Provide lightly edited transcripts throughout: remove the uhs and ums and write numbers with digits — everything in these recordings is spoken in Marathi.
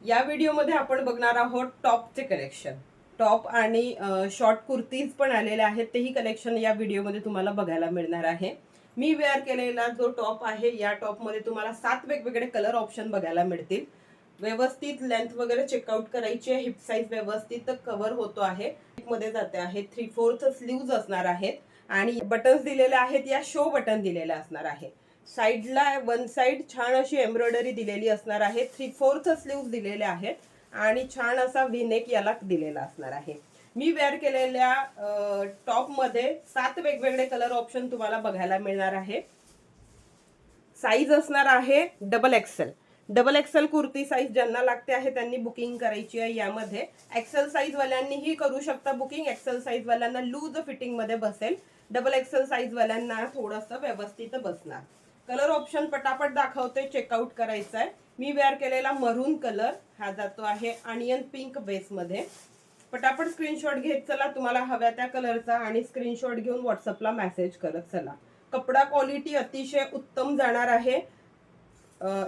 या व्हिडिओमध्ये आपण बघणार आहोत टॉपचे कलेक्शन. टॉप आणि शॉर्ट कुर्तीज पण आलेले आहेत, तेही कलेक्शन या व्हिडिओमध्ये तुम्हाला बघायला मिळणार आहे. मी वेअर केलेला जो टॉप आहे, या टॉपमध्ये तुम्हाला 7 वेगवेगळे कलर ऑप्शन बघायला मिळतील. व्यवस्थित लेंथ वगैरे चेकआउट करायची आहे. हिप साईज व्यवस्थित कव्हर होतो आहे. मध्ये जाते आहे. 3/4 स्लीव्ज असणार आहेत आणि बटन्स दिलेले आहेत, या शो बटन दिलेले असणार आहे. साईडला वन साइड छान अशी एम्ब्रॉयडरी दिलेली असणार आहे. 3/4 स्लीव्ह दिलेले आहेत आणि छान असा व्हीनेक याला दिलेला असणार आहे. मी वेअर केलेल्या टॉप मध्ये 7 वेगवेगळे कलर ऑप्शन तुम्हाला बघायला मिळणार आहे. साईज असणार आहे double XL. Double Excel kurti size ज्यांना लागते आहे त्यांनी बुकिंग करायची आहे. यामध्ये एक्सेल साईज वाल्यांनीही करू शकता बुकिंग. एक्सेल साईज वाल्यांना लूज फिटिंग मध्ये बसेल, डबल एक्सेल साईज वाल्यांना थोडंसं व्यवस्थित बसणार. कलर ऑप्शन पटापट दाखवते, चेकआउट करायचा आहे. मी वेअर केलेला मरून कलर हा जातो आहे ऑनियन पिंक बेस मध्ये. पटापट स्क्रीनशॉट घेत चला तुम्हाला हव्या त्या कलरचा आणि स्क्रीनशॉट घेऊन व्हॉट्सअपला मेसेज करत चला. कपडा क्वालिटी अतिशय उत्तम जाणार आहे.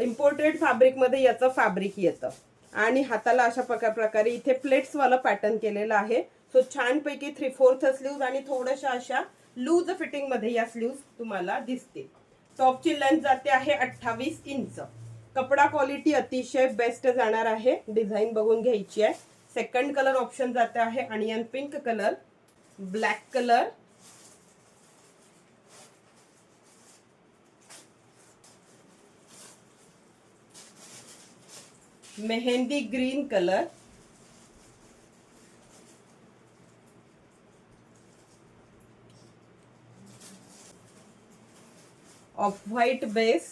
इम्पोर्टेड फॅब्रिक मध्ये याचं फॅब्रिक येतं आणि हाताला अशा प्रकारे इथे प्लेट्स वाला पॅटर्न केलेला आहे. सो छानपैकी 3/4 स्लीव्ज आणि थोड्याशा अशा लूज फिटिंग मध्ये या स्लीव्ज तुम्हाला दिसतील. टॉपची लेंथ जाते आहे 28 इंच. कपडा क्वालिटी अतिशय बेस्ट जाणार आहे. डिझाईन बघून घ्यायची आहे. सेकंड कलर ऑप्शन जाते आहे onion pink colour, black colour, mehndi green colour, off white base.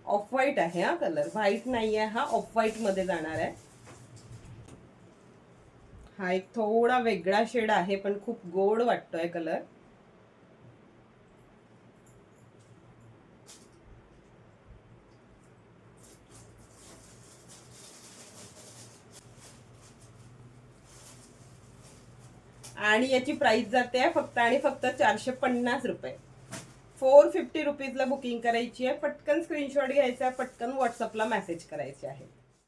Off white आहे हा कलर, व्हाईट नाही आहे हा, ऑफ व्हाईट मध्ये जाणार आहे. हा एक थोडा वेगळा शेड आहे पण खूप गोड वाटतोय कलर. आणि याची प्राइस जाते फक्त आणि फक्त 450 रुपये. 450 रुपीजला बुकिंग करायची आहे. पटकन स्क्रीनशॉट घ्यायचा, पटकन व्हॉट्सअपला मेसेज करायचे आहे.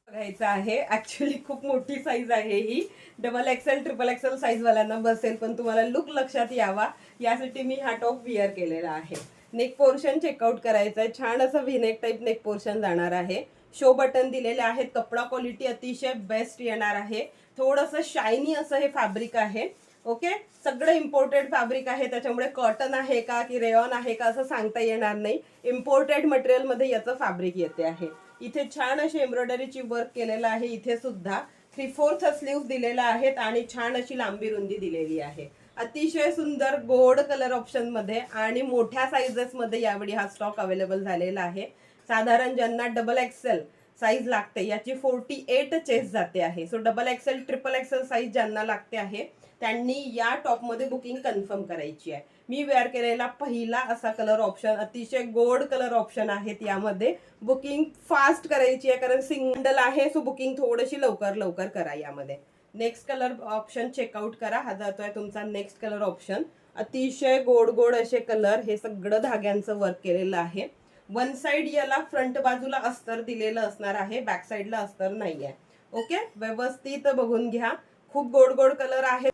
बघायचं आहे. ऍक्च्युली खूप मोठी साईज आहे ही. Double XL triple XL size वाल्यांना बसेल, पण तुम्हाला लुक लक्षात यावा यासाठी मी हा टॉप विअर केलेला आहे. नेक पोर्शन चेकआउट करायचं आहे. छान असं व्हीनेक टाईप नेक पोर्शन जाणार आहे. शो बटन दिलेले आहेत. कपडा क्वालिटी अतिशय बेस्ट येणार आहे. थोडंसं शायनी असं हे फॅब्रिक आहे. ओके, सगळं इम्पोर्टेड फॅब्रिक आहे, त्याच्यामुळे कॉटन आहे का की रेयॉन आहे का असं सांगता येणार नाही. इम्पोर्टेड मटेरियल मध्ये याचं फॅब्रिक येते आहे. इथे छान अशी एम्ब्रॉयडरीची वर्क केलेलं आहे. इथे सुद्धा 3/4 स्लीव्ह दिलेला आहेत आणि छान अशी लांबी रुंदी दिलेली आहे. अतिशय सुंदर गोड कलर ऑप्शन मध्ये आणि मोठ्या साईजेस मध्ये यावेळी हा स्टॉक अवेलेबल झालेला आहे. साधारण ज्यांना डबल एक्सेल साईज लागते याची 48 चेस्ट जाते आहे. So double XL triple XL size ज्यांना लागते आहे त्यांनी या टॉप मध्ये बुकिंग कन्फर्म करायची आहे. मी वेअर केलेला पहिला असा कलर ऑप्शन, अतिशय गोड कलर ऑप्शन आहेत. यामध्ये बुकिंग फास्ट करायची आहे कारण सिंगल आहे. सो बुकिंग थोडीशी लवकर करा यामध्ये. नेक्स्ट कलर ऑप्शन चेकआउट करा. हा जातोय तुमचा नेक्स्ट कलर ऑप्शन. अतिशय गोड असे कलर, हे सगळं धाग्यांचं वर्क केलेलं आहे. वन साइड याला फ्रंट बाजूला अस्तर दिलेलं असणार आहे, बॅक साइडला अस्तर नाहीये. ओके, व्यवस्थित बघून घ्या. खूप गोड कलर आहे.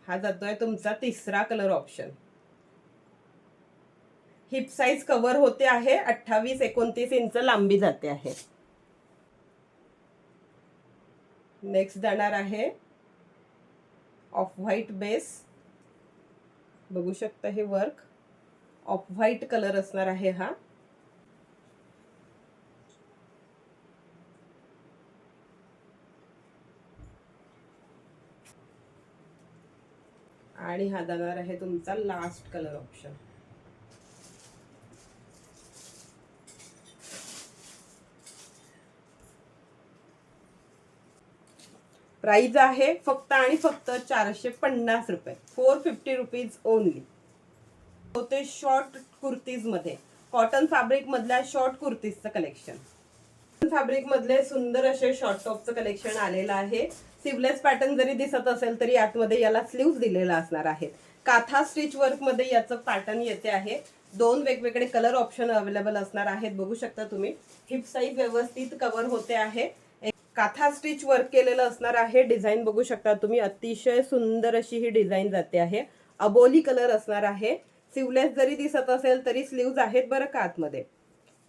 हा जातोय तुमचा तिसरा colour option. Heap size cover होते आहे. 28-29 इंच लांबी जाते आहे. नेक्स्ट जाणार आहे ऑफ व्हाईट बेस. बघू शकता हे वर्क ऑफ व्हाईट कलर असणार आहे हा. आणि हा जाणार आहे तुमचा लास्ट कलर ऑप्शन. प्राइस आहे फक्त आणि फक्त 450 रुपये. 450 रुपीज ओनली. होते शॉर्ट कुर्तीज मध्ये, कॉटन फॅब्रिक मधल्या शॉर्ट कुर्तीजचं कलेक्शन. फॅब्रिक मधले सुंदर असे शॉर्ट टॉपचं कलेक्शन आलेलं आहे. सिवलेस पॅटर्न जरी दिसत असेल तरी आतमध्ये याला स्लीव्ह दिलेला असणार आहे. काथा स्टिच वर्क मध्ये याचं पॅटर्न येते आहे. दोन वेगवेगळे कलर ऑप्शन अवेलेबल असणार आहेत, बघू शकता तुम्ही. हिप साईज व्यवस्थित कव्हर होते आहे. काथा स्टिच वर्क केलेलं असणार आहे. डिझाईन बघू शकता तुम्ही, अतिशय सुंदर अशी ही डिझाईन जाते आहे. अबोली कलर असणार आहे. स्लीवलेस जरी दिसत असेल तरी स्लीव्ज आहेत बरं का आतमध्ये.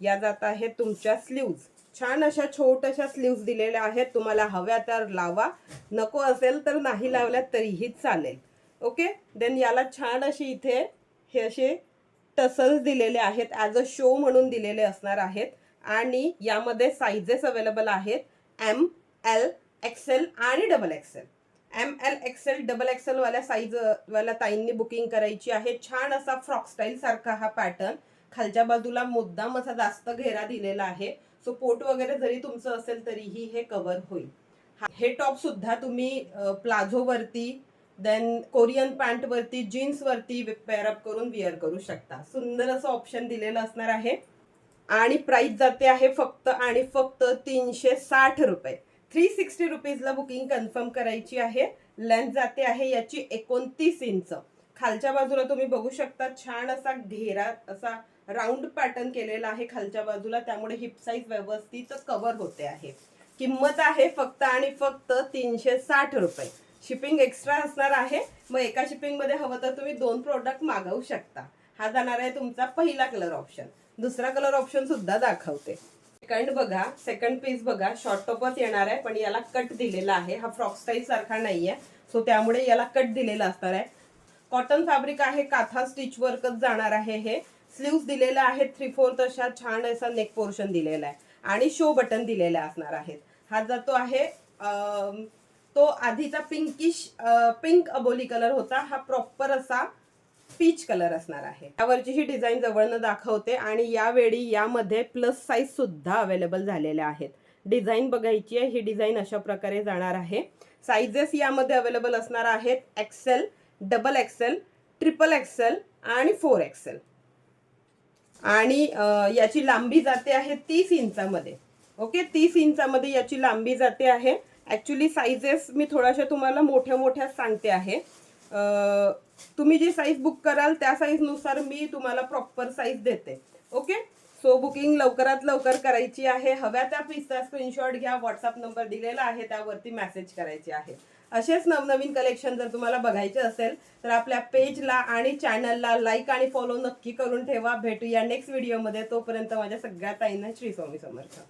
या जात आहेत तुमच्या स्लीव्ज. छान अशा छोट्याशा स्लीव्ज दिलेल्या आहेत. तुम्हाला हव्या तर लावा, नको असेल तर नाही लावल्यात तरीही चालेल. ओके. देन याला छान अशी इथे हे असे टसल्स दिलेले आहेत, ॲज अ शो म्हणून दिलेले असणार आहेत. आणि यामध्ये साईजेस अवेलेबल आहेत, एम, एल, एक्सेल आणि double XL. M, L, XL, double XL वाल्या साईज वाल्या ताईंनी बुकिंग करायची आहे. छान असा फ्रॉक स्टाईल सारखा हा पॅटर्न. खालच्या बाजूला मुद्दाम असा जास्त घेरा दिलेला आहे. सो पोट वगैरे जरी तुमचं असेल तरीही हे कव्हर होईल. हे टॉप सुद्धा तुम्ही प्लाझो वरती, देन कोरियन पॅन्ट वरती, जीन्स वरती पेअरअप करून विअर करू शकता. सुंदर असं ऑप्शन दिलेलं असणार आहे. आणि प्राइस जाते आहे फक्त आणि फक्त 360 रुपये. 360 रुपीजला बुकिंग कन्फर्म करायची आहे. लेंथ जाते आहे याची 29 इंच. खालच्या बाजूला तुम्ही बघू शकता छान असा घेरा, असा राऊंड पॅटर्न केलेला आहे खालच्या बाजूला, त्यामुळे हिप साईज व्यवस्थित कव्हर होते आहे. किंमत आहे फक्त आणि फक्त 360 रुपये. शिपिंग एक्स्ट्रा असणार आहे. मग एका शिपिंग मध्ये हवं तर तुम्ही 2 प्रोडक्ट मागवू शकता. हा जाणार आहे तुमचा पहिला कलर ऑप्शन. दुसरा कलर ऑप्शन सुद्धा दाखवते. सेकंड बघा, सेकंड पीस बघा, शॉर्ट टॉपच येणार आहे पण याला कट दिलेला आहे. हा फ्रॉक स्टाईल सारखा नाहीये, सो त्यामुळे याला कट दिलेला असणार आहे. कॉटन फॅब्रिक आहे, काथा स्टिच वर्कच जाणार आहे हे. स्लीव्स दिलेल्या आहेत 3/4 अशा, छान असा नेक पोर्शन दिलेला आहे आणि शो बटन दिलेले असणार आहेत. हा जातो आहे तो आधीचा पिंक अबोली कलर होता, हा प्रॉपर असा पीच कलर असणार आहे. यावरची ही डिझाईन जवळनं दाखवते आणि यावेळी यामध्ये प्लस साईज सुद्धा अवेलेबल झालेल्या आहेत. डिझाईन बघायची आहे, ही डिझाईन अशा प्रकारे जाणार आहे. साईजेस यामध्ये अवेलेबल असणार आहेत, XL, double XL, triple XL आणि 4 एक्सेल. आणि याची लांबी जाते आहे 30 इंचामध्ये. ओके, 30 इंचामध्ये याची लांबी जाते आहे. ॲक्च्युली साईजेस मी थोड्याशा तुम्हाला मोठ्या मोठ्या सांगते आहे. तुम्ही जी साईज बुक कराल त्या साईजनुसार मी तुम्हाला प्रॉपर साईज देते. ओके, सो बुकिंग लवकरात लवकर करायची आहे. हव्या त्या पीसचा स्क्रीनशॉट घ्या, व्हॉट्सअप नंबर दिलेला आहे त्यावरती मेसेज करायचे आहे. असेच नवनवीन कलेक्शन जर तुम्हाला बघायचे असेल तर आपल्या पेजला आणि चॅनलला लाईक आणि फॉलो नक्की करून ठेवा. भेटूया नेक्स्ट व्हिडिओमध्ये. तोपर्यंत माझ्या सगळ्या ताईंना श्री स्वामी समर्थ.